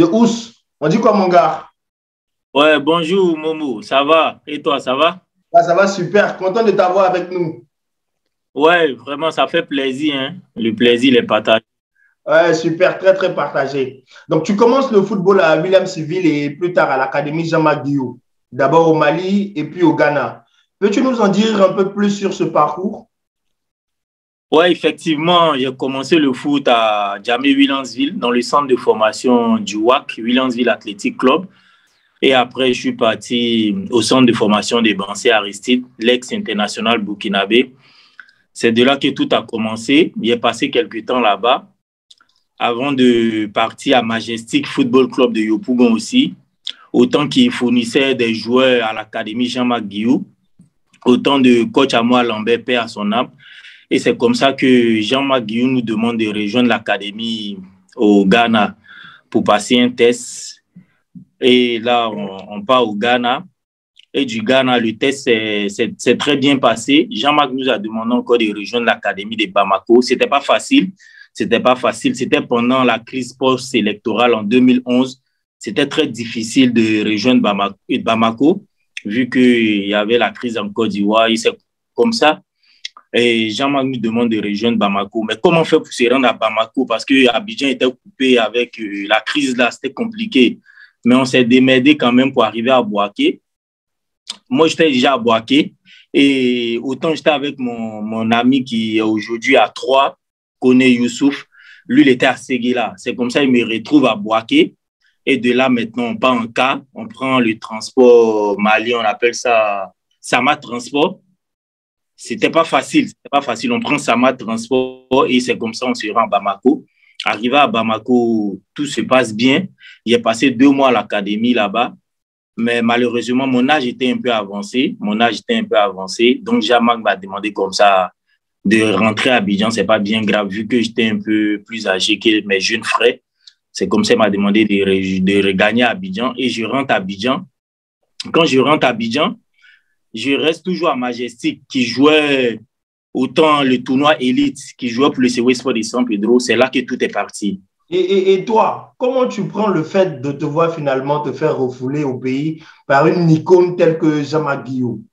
de Ous. On dit quoi, mon gars? Ouais, bonjour Momo, ça va? Et toi, ça va? Ah, ça va super, content de t'avoir avec nous. Ouais, vraiment, ça fait plaisir, hein? Le plaisir est partagé. Ouais, super, très, très partagé. Donc, tu commences le football à William Civil et plus tard à l'Académie Jean-Marc Guillou. D'abord au Mali et puis au Ghana. Peux-tu nous en dire un peu plus sur ce parcours? Ouais, effectivement, j'ai commencé le foot à Djamé-Williamsville, dans le centre de formation du WAC, Williamsville Athletic Club. Et après, je suis parti au centre de formation des Bansé Aristide, l'ex-international burkinabé. C'est de là que tout a commencé. J'ai passé quelques temps là-bas avant de partir à Majestic Football Club de Yopougon aussi. Autant qu'il fournissait des joueurs à l'Académie Jean-Marc Guillou, autant de coach à moi, Lambert, paix à son âme. Et c'est comme ça que Jean-Marc Guillou nous demande de rejoindre l'Académie au Ghana pour passer un test. Et là, on part au Ghana. Et du Ghana, le test s'est très bien passé. Jean-Marc nous a demandé encore de rejoindre l'Académie de Bamako. C'était pas facile. C'était pas facile. C'était pendant la crise post-électorale en 2011. C'était très difficile de rejoindre Bamako vu qu'il y avait la crise en Côte d'Ivoire. Et c'est comme ça. Et Jean-Marc nous demande de rejoindre Bamako. Mais comment on fait pour se rendre à Bamako? Parce que Abidjan était coupé avec la crise là, c'était compliqué. Mais on s'est démerdé quand même pour arriver à Bouaké. Moi, j'étais déjà à Bouaké. Et autant j'étais avec mon ami qui est aujourd'hui à Troyes, Kone Youssouf. Lui, il était à Séguéla. C'est comme ça qu'il me retrouve à Bouaké. Et de là, maintenant, on part en car. On prend le transport Mali, on appelle ça Sama Transport. C'était pas facile. C'était pas facile. On prend Sama Transport et c'est comme ça on se rend à Bamako. Arrivé à Bamako, tout se passe bien. J'ai passé 2 mois à l'académie là-bas. Mais malheureusement, mon âge était un peu avancé. Mon âge était un peu avancé. Donc, Jean-Marc m'a demandé comme ça de rentrer à Abidjan. C'est pas bien grave vu que j'étais un peu plus âgé que mes jeunes frères. C'est comme ça qu'il m'a demandé de regagner à Abidjan. Et je rentre à Abidjan. Quand je rentre à Abidjan, je reste toujours à Majestic qui jouait autant le tournoi élite, qui jouait pour le CW Sport de San Pedro. C'est là que tout est parti. Et toi, comment tu prends le fait de te voir finalement te faire refouler au pays par une icône telle que Jean-Marc Guillou?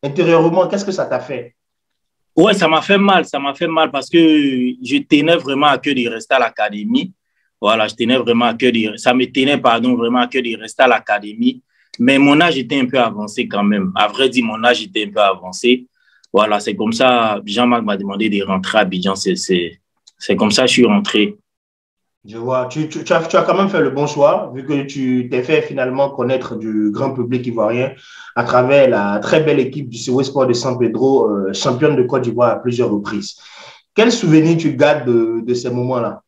Intérieurement, qu'est-ce que ça t'a fait? Ouais, ça m'a fait mal. Ça m'a fait mal parce que je tenais vraiment à cœur de rester à l'académie. Voilà, je tenais vraiment à cœur de, ça me tenait, pardon, vraiment à cœur de rester à l'académie. Mais mon âge était un peu avancé quand même. À vrai dire, mon âge était un peu avancé. Voilà, c'est comme ça, Jean-Marc m'a demandé de rentrer à Abidjan. C'est comme ça que je suis rentré. Je vois, tu as quand même fait le bon choix, vu que tu t'es fait finalement connaître du grand public ivoirien à travers la très belle équipe du CW Sport de San Pedro, championne de Côte d'Ivoire à plusieurs reprises. Quel souvenir tu gardes de ces moments-là?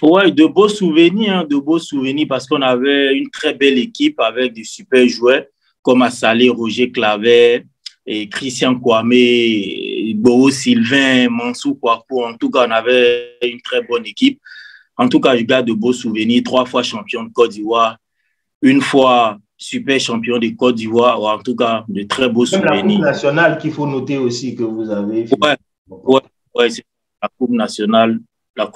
Ouais, de beaux souvenirs parce qu'on avait une très belle équipe avec des super joueurs comme Assalé, Roger Claver, et Christian Kwame, Boho Sylvain, Mansou Kouakou. En tout cas, on avait une très bonne équipe. En tout cas, je garde de beaux souvenirs. 3 fois champion de Côte d'Ivoire, une fois super champion de Côte d'Ivoire. En tout cas, de très beaux Même la Coupe souvenirs. nationale qu'il faut noter aussi que vous avez fait. Ouais, ouais, ouais, c'est la Coupe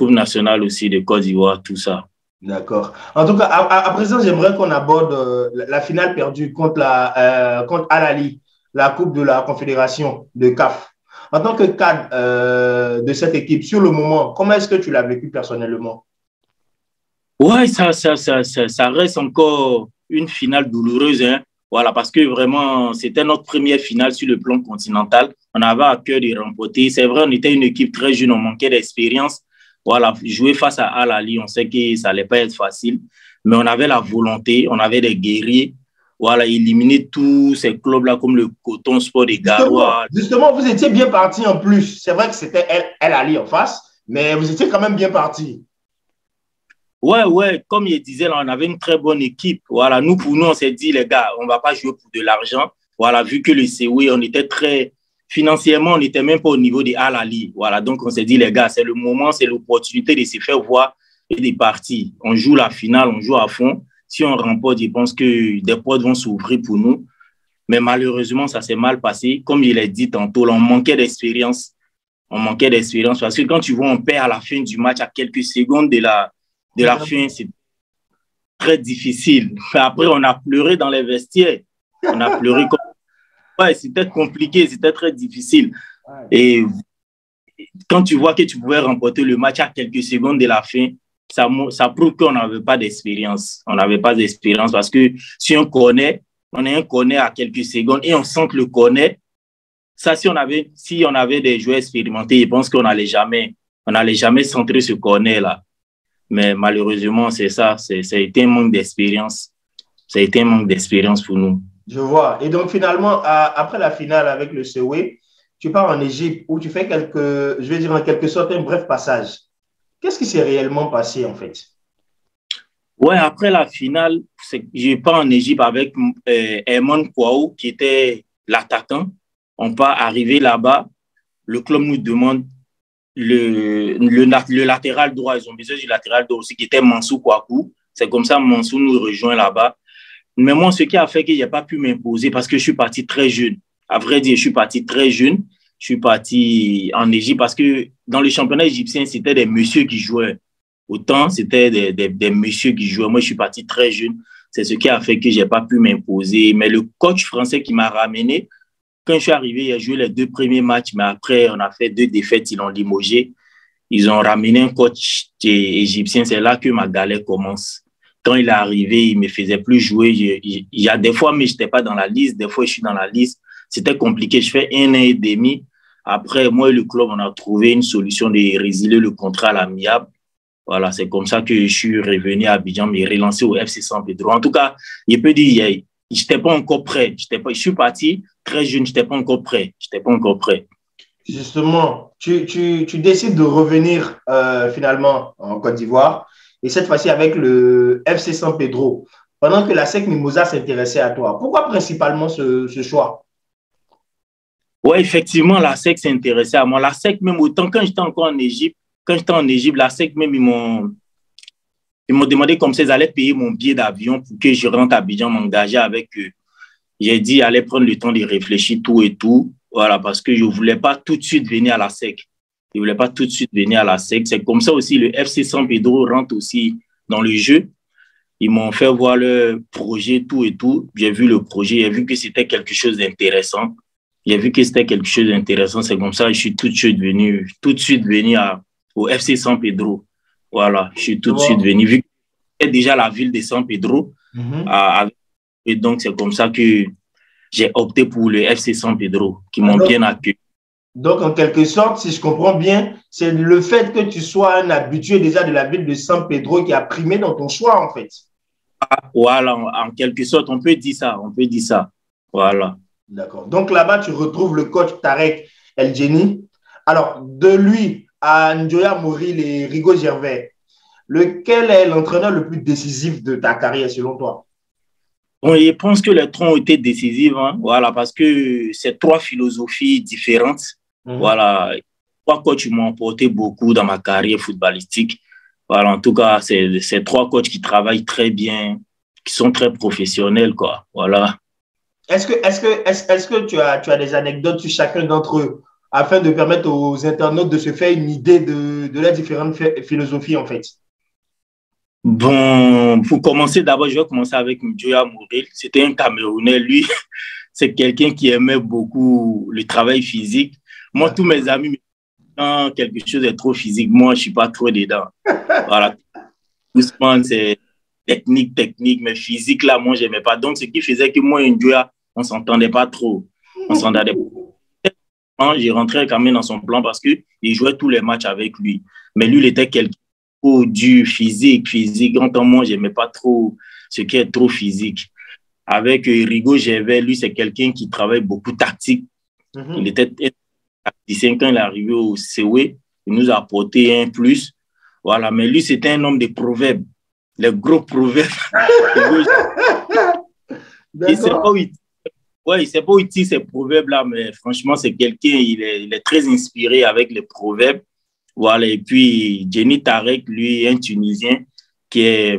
nationale aussi de Côte d'Ivoire, tout ça. D'accord. En tout cas, à présent, j'aimerais qu'on aborde la finale perdue contre Al Ahly, la Coupe de la Confédération de CAF. En tant que cadre de cette équipe, sur le moment, comment est-ce que tu l'as vécu personnellement? Ouais, ça reste encore une finale douloureuse, hein. Voilà, parce que vraiment, c'était notre première finale sur le plan continental. On avait à cœur de remporter. C'est vrai, on était une équipe très jeune, on manquait d'expérience. Voilà, jouer face à Al Ahly, on sait que ça allait pas être facile, mais on avait la volonté, on avait des guerriers. Voilà, éliminer tous ces clubs-là comme le Coton Sport des Garoua. Justement, vous étiez bien parti en plus. C'est vrai que c'était Al Ahly en face, mais vous étiez quand même bien parti. Ouais, ouais, comme il disait, là, on avait une très bonne équipe. Voilà, nous, pour nous, on s'est dit, les gars, on ne va pas jouer pour de l'argent. Voilà, vu que le COE, on était très. Financièrement, on n'était même pas au niveau des Al Ahly. Voilà, donc on s'est dit, les gars, c'est le moment, c'est l'opportunité de se faire voir et de partir. On joue la finale, on joue à fond. Si on remporte, je pense que des portes vont s'ouvrir pour nous. Mais malheureusement, ça s'est mal passé. Comme je l'ai dit tantôt, là, on manquait d'expérience. On manquait d'expérience parce que quand tu vois, on perd à la fin du match à quelques secondes de la fin, très difficile. Après, on a pleuré dans les vestiaires. On a pleuré comme... Ouais, c'était compliqué, c'était très difficile. Et quand tu vois que tu pouvais remporter le match à quelques secondes de la fin, ça prouve qu'on n'avait pas d'expérience. On n'avait pas d'expérience parce que si on connaît, on est un connaît à quelques secondes et on sent que le connaît. Ça, si on avait des joueurs expérimentés, je pense qu'on n'allait jamais centrer ce connaît-là. Mais malheureusement, c'est ça. Ça a été un manque d'expérience. Ça a été un manque d'expérience pour nous. Je vois. Et donc, finalement, après la finale avec le Sewe, tu pars en Égypte où tu fais je vais dire en quelque sorte, un bref passage. Qu'est-ce qui s'est réellement passé, en fait? Ouais, après la finale, je pars en Égypte avec Herman Kouaou, qui était l'attaquant. On part arriver là-bas. Le club nous demande le latéral droit. Ils ont besoin du latéral droit aussi, qui était Mansou Kouakou. C'est comme ça Mansou nous rejoint là-bas. Mais moi, ce qui a fait que je n'ai pas pu m'imposer parce que je suis parti très jeune. À vrai dire, je suis parti très jeune. Je suis parti en Égypte parce que dans le championnat égyptien, c'était des messieurs qui jouaient. Autant, c'était des messieurs qui jouaient. Moi, je suis parti très jeune. C'est ce qui a fait que je n'ai pas pu m'imposer. Mais le coach français qui m'a ramené, quand je suis arrivé, il a joué les 2 premiers matchs, mais après, on a fait 2 défaites, ils l'ont limogé. Ils ont ramené un coach égyptien. C'est là que ma galère commence. Quand il est arrivé, il ne me faisait plus jouer. Il y a des fois, mais je n'étais pas dans la liste. Des fois, je suis dans la liste. C'était compliqué. Je fais 1 an et demi. Après, moi et le club, on a trouvé une solution de résilier le contrat à l'amiable. Voilà, c'est comme ça que je suis revenu à Abidjan, mais relancé au FC San Pedro. En tout cas, je peux dire, je n'étais pas encore prêt. Je suis parti très jeune, je n'étais pas encore prêt. Justement, tu décides de revenir finalement en Côte d'Ivoire, et cette fois-ci avec le FC San Pedro, pendant que la SEC Mimosa s'intéressait à toi. Pourquoi principalement ce choix? Oui, effectivement, la SEC s'intéressait à moi. La SEC, même autant quand j'étais encore en Égypte, la SEC même, ils m'ont demandé comme ça, ils allaient payer mon billet d'avion pour que je rentre à Abidjan, m'engager avec eux. J'ai dit, allez prendre le temps de réfléchir tout et tout. Voilà, parce que je ne voulais pas tout de suite venir à la SEC. Je ne voulais pas tout de suite venir à la SEC. C'est comme ça aussi, le FC San Pedro rentre aussi dans le jeu. Ils m'ont fait voir le projet, tout et tout. J'ai vu le projet, j'ai vu que c'était quelque chose d'intéressant. C'est comme ça que je suis tout de suite venu au FC San Pedro. Voilà, je suis tout de suite venu. Vu que c'était déjà la ville de San Pedro, et donc c'est comme ça que j'ai opté pour le FC San Pedro, qui m'ont bien accueilli. Donc, en quelque sorte, si je comprends bien, c'est le fait que tu sois un habitué déjà de la ville de San Pedro qui a primé dans ton choix, en fait. Voilà, en quelque sorte, on peut dire ça. Voilà. D'accord. Donc, là-bas, tu retrouves le coach Tarek El Djeni. Alors, de lui à Njoya Moril et Rigo Gervais, lequel est l'entraîneur le plus décisif de ta carrière, selon toi? Bon, je pense que les 3 ont été décisifs, hein, voilà, parce que c'est 3 philosophies différentes. Voilà, 3 coachs m'ont apporté beaucoup dans ma carrière footballistique. Voilà, en tout cas, c'est 3 coachs qui travaillent très bien, qui sont très professionnels, quoi. Voilà. Est-ce que tu as des anecdotes sur chacun d'entre eux afin de permettre aux internautes de se faire une idée de leurs différentes philosophies, en fait? Bon, pour commencer, d'abord, je vais commencer avec Njoya Moril. C'était un Camerounais. Lui, c'est quelqu'un qui aimait beaucoup le travail physique. Moi, tous mes amis, quand quelque chose est trop physique, moi, je ne suis pas trop dedans. Voilà. Doucement, c'est technique, mais physique, là, moi, je n'aimais pas. Donc, ce qui faisait que moi et Njoya, on ne s'entendait pas trop. Je rentrais quand même dans son plan parce qu'il jouait tous les matchs avec lui. Mais lui, il était quelqu'un du physique. En moi, je n'aimais pas trop ce qui est trop physique. Avec Rigo Gervais, lui, c'est quelqu'un qui travaille beaucoup tactique. Il était tacticien quand il est arrivé au COE. Il nous a apporté un plus. Voilà, mais lui, c'était un homme de proverbes. Les gros proverbes. Il ne sait pas où il tire ces proverbes-là, mais franchement, c'est quelqu'un, il est très inspiré avec les proverbes. Voilà, et puis Djeni Tarek, lui, un Tunisien qui est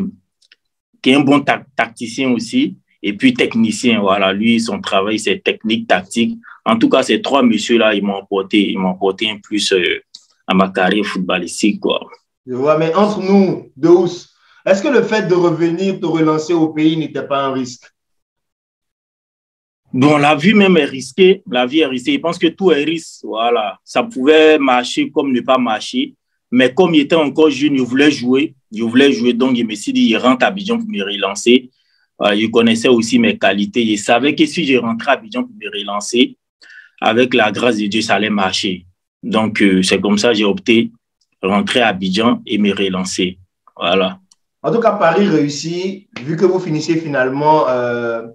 un bon tacticien aussi, et puis technicien. Voilà, lui, son travail, c'est technique, tactique. En tout cas, ces 3 messieurs-là, ils m'ont apporté un plus à ma carrière footballistique, quoi. Je vois, mais entre nous, Deus, Est-ce que le fait de revenir, te relancer au pays n'était pas un risque? Bon, la vie même est risquée. La vie est risquée. Je pense que tout est risque. Voilà. Ça pouvait marcher comme ne pas marcher. Mais comme il était encore jeune, je voulais jouer. Je voulais jouer. Donc, je me suis dit, je rentre à Abidjan pour me relancer. Je connaissais aussi mes qualités. Je savais que si je rentrais à Abidjan pour me relancer, avec la grâce de Dieu, ça allait marcher. Donc, c'est comme ça que j'ai opté rentrer à Abidjan et me relancer. Voilà. En tout cas, Paris réussit, vu que vous finissez finalement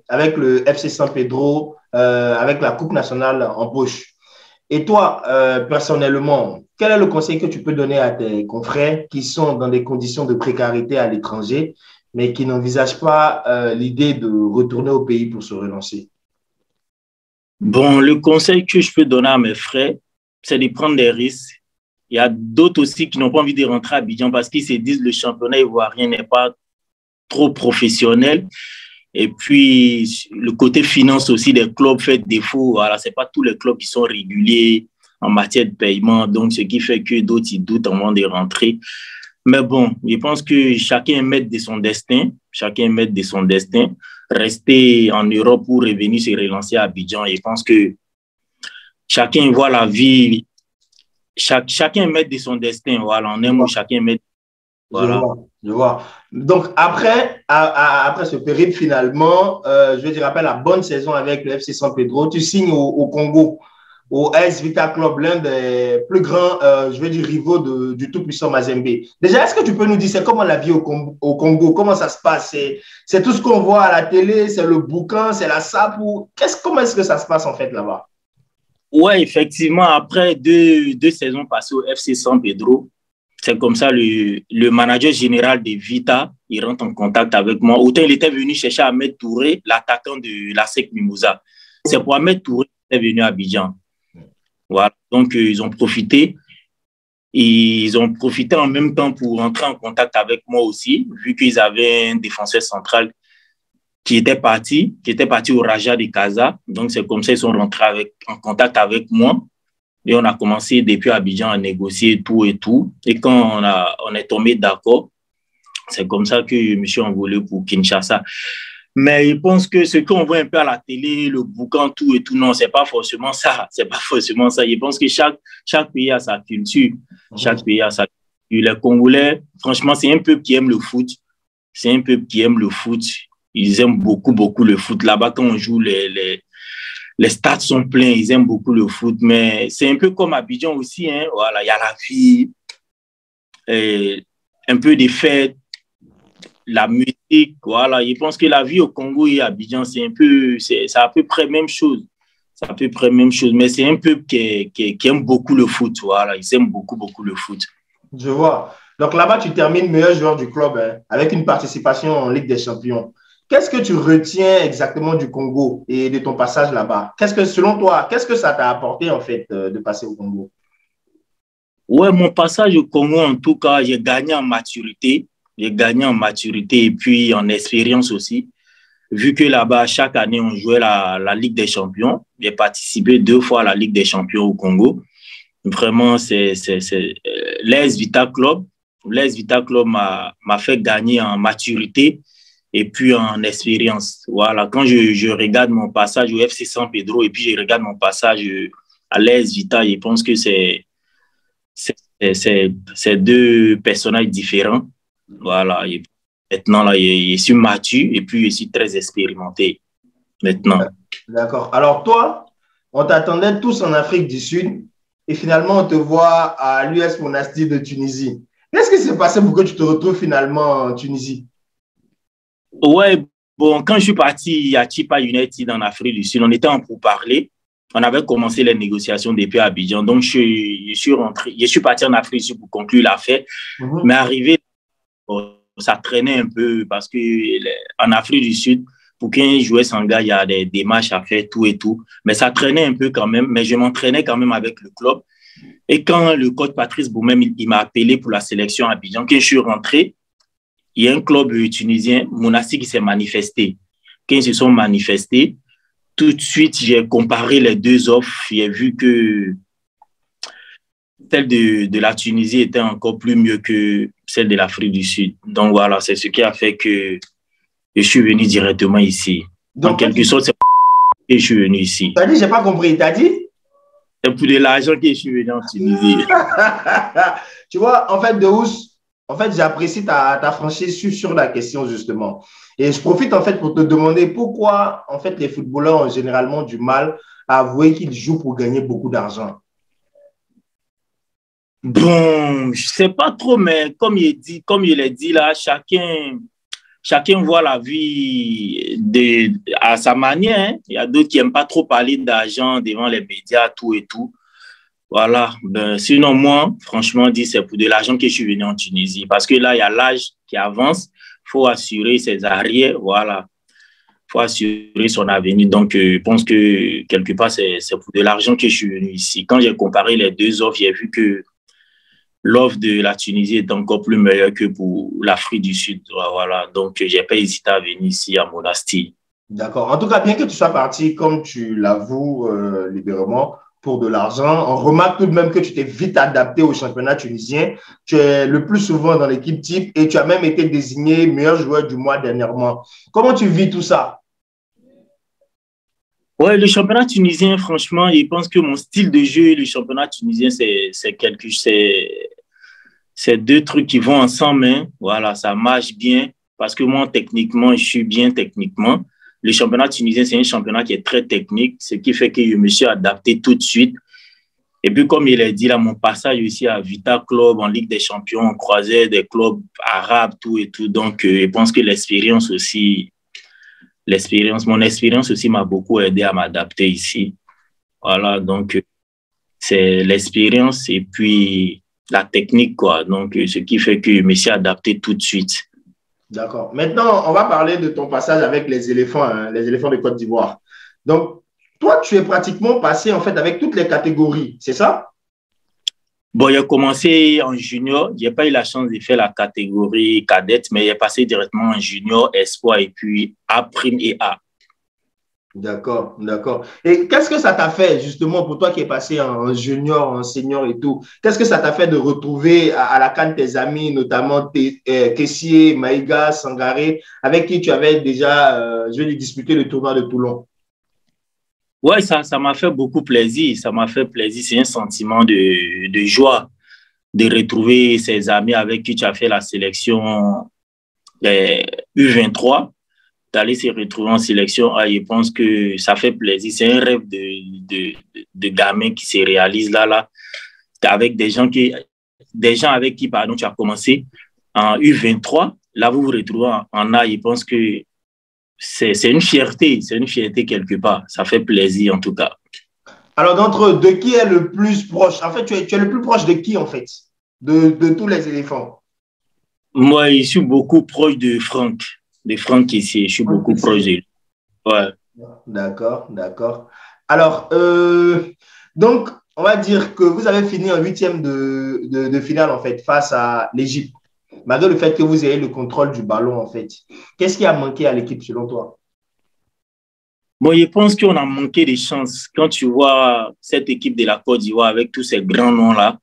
avec le FC San Pedro, avec la Coupe nationale en poche. Et toi, personnellement, quel est le conseil que tu peux donner à tes confrères qui sont dans des conditions de précarité à l'étranger, mais qui n'envisagent pas l'idée de retourner au pays pour se relancer? Bon, le conseil que je peux donner à mes frères, c'est de prendre des risques. Il y a d'autres aussi qui n'ont pas envie de rentrer à Abidjan parce qu'ils se disent que le championnat ivoirien n'est pas trop professionnel. Et puis, le côté finance aussi des clubs fait défaut. Voilà, ce n'est pas tous les clubs qui sont réguliers en matière de paiement. Donc, ce qui fait que d'autres ils doutent avant de rentrer. Mais bon, je pense que chacun est maître de son destin. Chacun est maître de son destin. Rester en Europe ou revenir se relancer à Abidjan, je pense que chacun voit la vie. Chacun est maître de son destin. Voilà, en un mot, chacun est maître. Voilà. Je vois. Donc, après ce périple, finalement, je te rappelle la bonne saison avec le FC San Pedro, tu signes au Congo, au AS Vita Club, l'un des plus grands, rivaux du tout-puissant Mazembe. Déjà, est-ce que tu peux nous dire, c'est comment la vie au Congo? Comment ça se passe? C'est tout ce qu'on voit à la télé, c'est le boucan, c'est la sape? Comment est-ce que ça se passe en fait là-bas? Ouais, effectivement, après deux saisons passées au FC San Pedro, c'est comme ça, le manager général de Vita, il rentre en contact avec moi. Autant il était venu chercher Ahmed Touré, l'attaquant de la SEC Mimouza. C'est pour Ahmed Touré qu'il est venu à Abidjan. Voilà. Donc, ils ont profité. Ils ont profité en même temps pour rentrer en contact avec moi aussi, vu qu'ils avaient un défenseur central qui était parti au Raja de Casa. Donc, c'est comme ça qu'ils sont rentrés en contact avec moi. Et on a commencé depuis Abidjan à négocier tout et tout. Et quand on est tombé d'accord, c'est comme ça que je me suis envolé pour Kinshasa. Mais je pense que ce qu'on voit un peu à la télé, le boucan, tout et tout, non, c'est pas forcément ça. C'est pas forcément ça. Je pense que chaque pays a sa culture. Chaque pays a sa culture. Les Congolais, franchement, c'est un peuple qui aime le foot. C'est un peuple qui aime le foot. Ils aiment beaucoup, beaucoup le foot. Là-bas, quand on joue, les stades sont pleins, ils aiment beaucoup le foot, mais c'est un peu comme Abidjan aussi, hein. Voilà, il y a la vie, un peu des fêtes, la musique, voilà. Je pense que la vie au Congo et à Abidjan, c'est à peu près même chose. C'est à peu près même chose, mais c'est un peuple qui aime beaucoup le foot, voilà. Ils aiment beaucoup, beaucoup le foot. Je vois. Donc là-bas, tu termines meilleur joueur du club, hein, avec une participation en Ligue des Champions. Qu'est-ce que tu retiens exactement du Congo et de ton passage là-bas? Selon toi, qu'est-ce que ça t'a apporté en fait de passer au Congo? Ouais, mon passage au Congo, en tout cas, j'ai gagné en maturité. J'ai gagné en maturité et puis en expérience aussi. Vu que là-bas, chaque année, on jouait la Ligue des Champions. J'ai participé 2 fois à la Ligue des Champions au Congo. Vraiment, c'est l'AS Vita Club. L'AS Vita Club m'a fait gagner en maturité et puis en expérience. Voilà, quand je regarde mon passage au FC San Pedro et puis je regarde mon passage à l'AS Vita, je pense que c'est 2 personnages différents. Voilà, et maintenant, là, je suis mature et puis je suis très expérimenté maintenant. D'accord. Alors toi, on t'attendait tous en Afrique du Sud et finalement, on te voit à l'US Monastir de Tunisie. Qu'est-ce qui s'est passé pour que tu te retrouves finalement en Tunisie? Ouais, bon, quand je suis parti à Chippa United en Afrique du Sud, on était en pourparlers. On avait commencé les négociations depuis Abidjan. Donc, je suis parti en Afrique du Sud pour conclure l'affaire. Mais arrivé, ça traînait un peu parce qu'en Afrique du Sud, pour qu'un joueur s'engage, il y a des démarches à faire, tout et tout. Mais ça traînait un peu quand même. Mais je m'entraînais quand même avec le club. Et quand le coach Patrice Boumem, il m'a appelé pour la sélection à Abidjan, quand je suis rentré, il y a un club tunisien, Monastir, qui s'est manifesté. Quand ils se sont manifestés, tout de suite, j'ai comparé les 2 offres. J'ai vu que celle de la Tunisie était encore plus mieux que celle de l'Afrique du Sud. Donc voilà, c'est ce qui a fait que je suis venu directement ici. En Donc, toi, quelque sorte, c'est pour ça que je suis venu ici. t'as dit, j'ai pas compris. T'as dit? C'est pour de l'argent que je suis venu en Tunisie. Tu vois, en fait, en fait, j'apprécie ta franchise sur la question, justement. Et je profite, en fait, pour te demander pourquoi, en fait, les footballeurs ont généralement du mal à avouer qu'ils jouent pour gagner beaucoup d'argent. Bon, je sais pas trop, mais comme il est dit là, chacun voit la vie à sa manière, hein. Il y a d'autres qui n'aiment pas trop parler d'argent devant les médias, tout et tout. Voilà. Ben, sinon, moi, franchement, dit, c'est pour de l'argent que je suis venu en Tunisie. Parce que là, il y a l'âge qui avance. Il faut assurer ses arrières. Voilà. Il faut assurer son avenir. Donc, je pense que quelque part, c'est pour de l'argent que je suis venu ici. Quand j'ai comparé les deux offres, j'ai vu que l'offre de la Tunisie est encore plus meilleure que pour l'Afrique du Sud. Voilà. Donc, je n'ai pas hésité à venir ici à Monastir. D'accord. En tout cas, bien que tu sois parti, comme tu l'avoues libérément, pour de l'argent, on remarque tout de même que tu t'es vite adapté au championnat tunisien. Tu es le plus souvent dans l'équipe type et tu as même été désigné meilleur joueur du mois dernièrement. Comment tu vis tout ça? Ouais, le championnat tunisien, franchement, je pense que mon style de jeu, le championnat tunisien, c'est deux trucs qui vont ensemble, hein. Voilà, ça marche bien parce que moi, techniquement, je suis bien techniquement. Le championnat tunisien, c'est un championnat qui est très technique, ce qui fait que je me suis adapté tout de suite. Et puis, comme il a dit, là, mon passage aussi à Vita Club en Ligue des Champions, on croisait des clubs arabes, tout et tout. Donc, je pense que mon expérience aussi m'a beaucoup aidé à m'adapter ici. Voilà, donc, c'est l'expérience et puis la technique, quoi. Donc, ce qui fait que je me suis adapté tout de suite. D'accord. Maintenant, on va parler de ton passage avec les éléphants, hein, les éléphants de Côte d'Ivoire. Donc, toi, tu es pratiquement passé en fait avec toutes les catégories, c'est ça? Bon, j'ai commencé en junior. J'ai pas eu la chance de faire la catégorie cadette, mais j'ai passé directement en junior, espoir et puis A' et A. D'accord, d'accord. Et qu'est-ce que ça t'a fait justement pour toi qui es passé en junior, en senior et tout? Qu'est-ce que ça t'a fait de retrouver à la CAN tes amis, notamment Kessié, Maïga, Sangaré, avec qui tu avais déjà, je vais dire, disputé le tournoi de Toulon? Ouais, ça m'a fait beaucoup plaisir. Ça m'a fait plaisir. C'est un sentiment de joie de retrouver ses amis avec qui tu as fait la sélection U23, d'aller se retrouver en sélection. Ah, je pense que ça fait plaisir. C'est un rêve de gamin qui se réalise là, avec des gens avec qui, pardon, tu as commencé en U23. Là, vous vous retrouvez en A. Je pense que c'est une fierté quelque part. Ça fait plaisir en tout cas. Alors, d'entre eux, de qui est le plus proche? En fait, tu es le plus proche de qui, en fait? De tous les éléphants. Moi, je suis beaucoup proche de Franck ici. Je suis beaucoup proche de lui. Ouais. D'accord, d'accord. Alors, donc, on va dire que vous avez fini en huitième de finale, en fait, face à l'Égypte, malgré le fait que vous ayez le contrôle du ballon, en fait. Qu'est-ce qui a manqué à l'équipe, selon toi? Bon, je pense qu'on a manqué de chance. Quand tu vois cette équipe de la Côte d'Ivoire avec tous ces grands noms-là,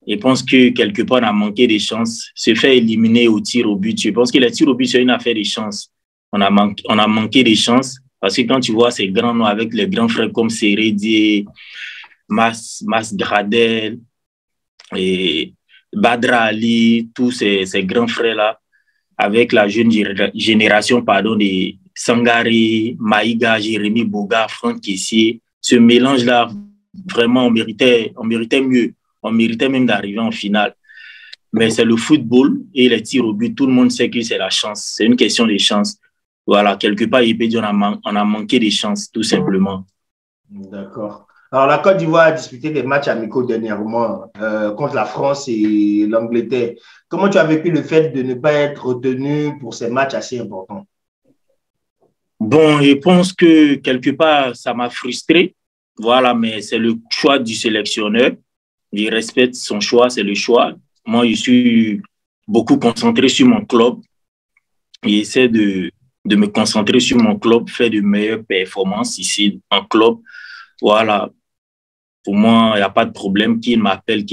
je pense que quelque part, on a manqué de chance. Se faire éliminer au tir au but. Je pense que les tirs au but, c'est une affaire de chance. On a manqué de chance parce que quand tu vois ces grands noms avec les grands frères comme Sérédier, Mas Gradel et Badra Ali, tous ces grands frères-là, avec la jeune génération, pardon, de Sangaré, Maïga, Jérémy Boga, Franck Kessié, ce mélange-là, vraiment, on méritait mieux. On méritait même d'arriver en finale. Mais c'est le football et les tirs au but. Tout le monde sait que c'est la chance. C'est une question de chance. Voilà, quelque part, il peut dire on a manqué de chance, tout simplement. D'accord. Alors, la Côte d'Ivoire a disputé des matchs amicaux dernièrement contre la France et l'Angleterre. Comment tu as vécu le fait de ne pas être retenu pour ces matchs assez importants? Bon, je pense que quelque part, ça m'a frustré. Voilà, mais c'est le choix du sélectionneur. Je respecte son choix, c'est le choix. Moi, je suis beaucoup concentré sur mon club. J'essaie de me concentrer sur mon club, faire de meilleures performances ici en club. Voilà. Pour moi, il n'y a pas de problème. Qu'il m'appelle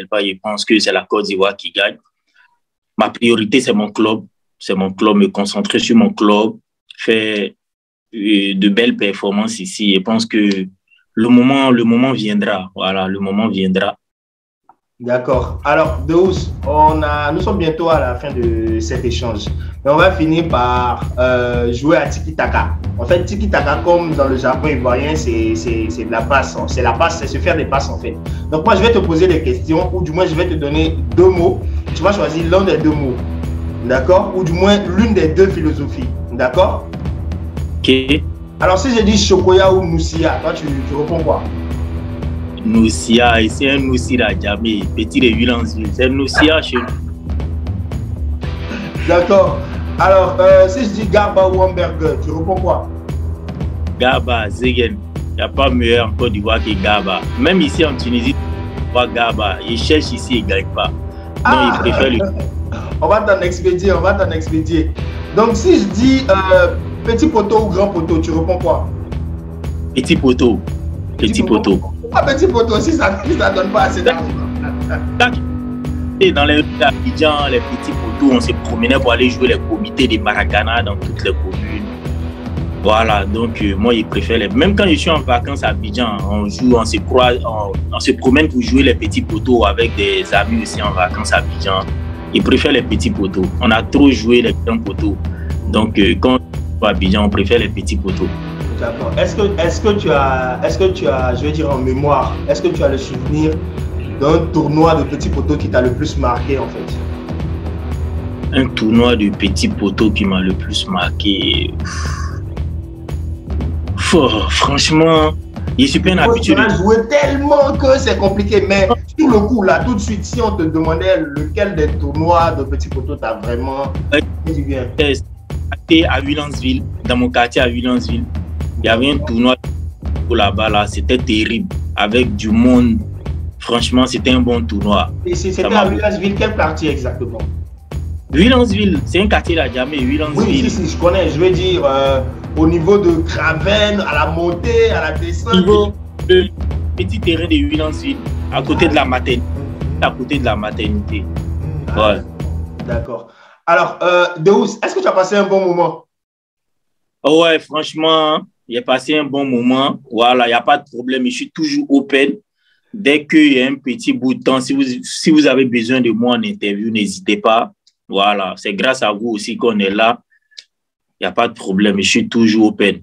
pas. Je pense que c'est la Côte d'Ivoire qui gagne. Ma priorité, c'est mon club. C'est mon club, me concentrer sur mon club, faire de belles performances ici. Je pense que le moment viendra. Voilà, le moment viendra. D'accord. Alors, Deus, nous sommes bientôt à la fin de cet échange. Mais on va finir par jouer à Tiki-Taka. En fait, Tiki-Taka, comme dans le Japon ivoirien, c'est de la passe. C'est la passe, c'est se faire des passes, en fait. Donc, moi, je vais te poser des questions, ou du moins, je vais te donner 2 mots. Tu vas choisir l'un des 2 mots. D'accord? Ou du moins, l'une des 2 philosophies. D'accord? Ok. Alors, si je dis Chokoya ou Moussia, toi, tu réponds quoi? Noussia, c'est un Noussia à Djamé, petit de Villeneuve. C'est un Noussia chez nous. D'accord. Alors, si je dis Garba ou hamburger, tu réponds quoi? Garba, Zegen. Il n'y a pas meilleur en Côte d'Ivoire que Garba. Même ici en Tunisie, pas Garba. Ils cherchent ici, ils ne gagnent pas. Non, ils préfèrent le. On va t'en expédier, Donc, si je dis petit poteau ou grand poteau, tu réponds quoi? Petit poteau. Petit poteau. Petit poteau, si ça ne donne pas assez d'argent. Et dans les rues d'Abidjan, les petits poteaux, on se promenait pour aller jouer les comités de Maracana dans toutes les communes. Voilà, donc moi, je préfère Même quand je suis en vacances à Abidjan, on joue, on se croise, on se promène pour jouer les petits poteaux avec des amis aussi en vacances à Abidjan. Je préfère les petits poteaux. On a trop joué les grands poteaux. Donc, quand on est à Abidjan, on préfère les petits poteaux. D'accord. Est-ce que tu as, je vais dire en mémoire, est-ce que tu as le souvenir d'un tournoi de petits poteaux qui t'a le plus marqué en fait? Un tournoi de petits poteaux qui m'a le plus marqué. Franchement, je suis bien habitué. Tu as joué tellement que c'est compliqué, mais sur le coup, là, tout de suite, si on te demandait lequel des tournois de petits poteaux t'as vraiment dit bien? À Villeneuve, dans mon quartier à Villeneuve, il y avait un tournoi là-bas, là, c'était terrible, avec du monde. Franchement, c'était un bon tournoi. Et c'était à Villeneuve, quel quartier exactement? Villeneuve, c'est un quartier là, jamais. Villeneuve. Oui, si, je connais. Je veux dire, au niveau de Craven, à la montée, à la descente. Le petit terrain de Villeneuve, à côté de la maternité. À côté de la maternité. Ouais. D'accord. Alors, Deus, est-ce que tu as passé un bon moment? Ouais, franchement, j'ai passé un bon moment. Voilà, il n'y a pas de problème. Je suis toujours open. Dès qu'il y a un petit bout de temps, si vous avez besoin de moi en interview, n'hésitez pas. Voilà, c'est grâce à vous aussi qu'on est là. Il n'y a pas de problème. Je suis toujours open.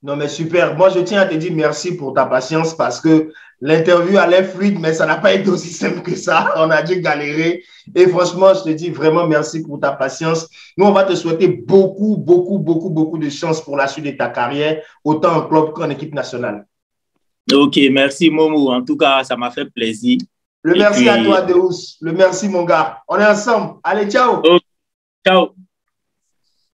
Non, mais super. Moi, je tiens à te dire merci pour ta patience parce que l'interview allait fluide, mais ça n'a pas été aussi simple que ça. On a dû galérer. Et franchement, je te dis vraiment merci pour ta patience. Nous, on va te souhaiter beaucoup de chance pour la suite de ta carrière, autant en club qu'en équipe nationale. Ok, merci Momo. En tout cas, ça m'a fait plaisir. Merci à toi, Deus. Le merci, mon gars. On est ensemble. Allez, ciao. Okay. Ciao.